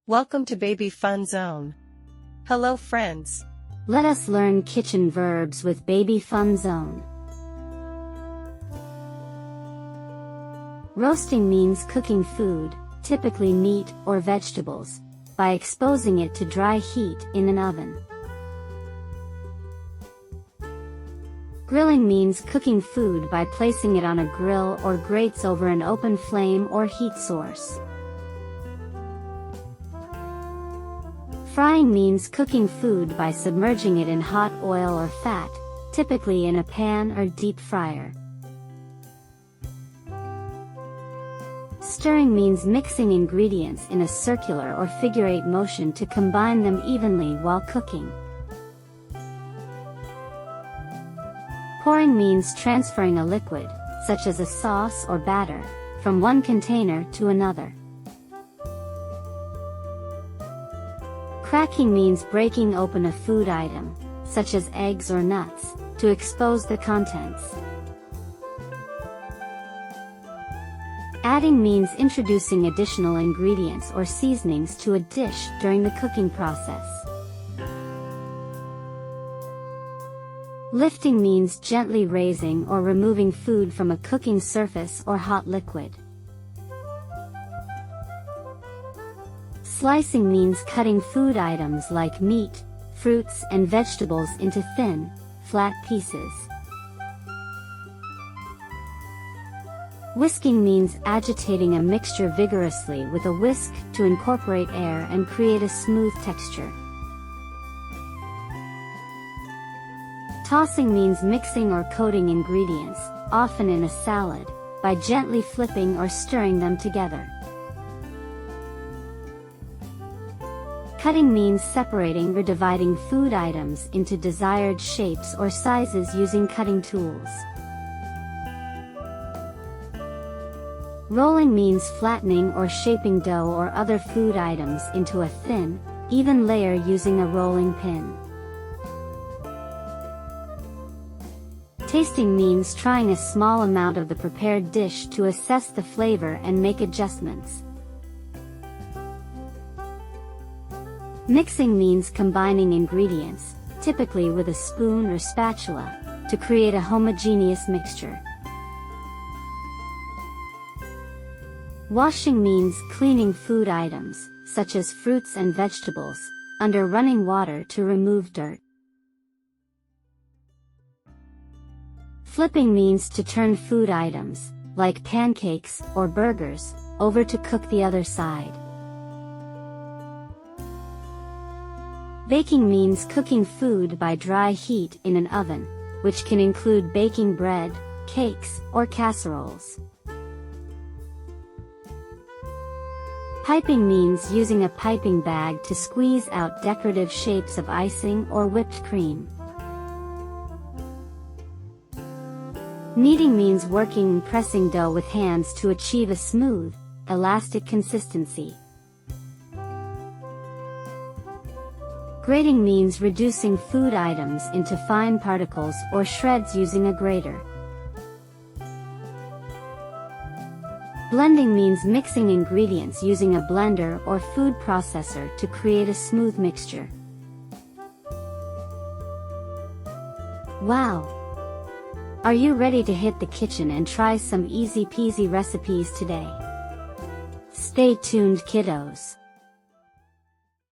Welcome to Baby Fun Zone. Hello friends. Let us learn kitchen verbs with Baby Fun Zone. Roasting means cooking food, typically meat or vegetables, by exposing it to dry heat in an oven. Grilling means cooking food by placing it on a grill or grates over an open flame or heat source. Frying means cooking food by submerging it in hot oil or fat, typically in a pan or deep fryer. Stirring means mixing ingredients in a circular or figure-eight motion to combine them evenly while cooking. Pouring means transferring a liquid, such as a sauce or batter, from one container to another. Cracking means breaking open a food item, such as eggs or nuts, to expose the contents. Adding means introducing additional ingredients or seasonings to a dish during the cooking process. Lifting means gently raising or removing food from a cooking surface or hot liquid. Slicing means cutting food items like meat, fruits, and vegetables into thin, flat pieces. Whisking means agitating a mixture vigorously with a whisk to incorporate air and create a smooth texture. Tossing means mixing or coating ingredients, often in a salad, by gently flipping or stirring them together. Cutting means separating or dividing food items into desired shapes or sizes using cutting tools. Rolling means flattening or shaping dough or other food items into a thin, even layer using a rolling pin. Tasting means trying a small amount of the prepared dish to assess the flavor and make adjustments. Mixing means combining ingredients, typically with a spoon or spatula, to create a homogeneous mixture. Washing means cleaning food items, such as fruits and vegetables, under running water to remove dirt. Flipping means to turn food items, like pancakes or burgers, over to cook the other side. Baking means cooking food by dry heat in an oven, which can include baking bread, cakes, or casseroles. Piping means using a piping bag to squeeze out decorative shapes of icing or whipped cream. Kneading means working and pressing dough with hands to achieve a smooth, elastic consistency. Grating means reducing food items into fine particles or shreds using a grater. Blending means mixing ingredients using a blender or food processor to create a smooth mixture. Wow! Are you ready to hit the kitchen and try some easy-peasy recipes today? Stay tuned, kiddos!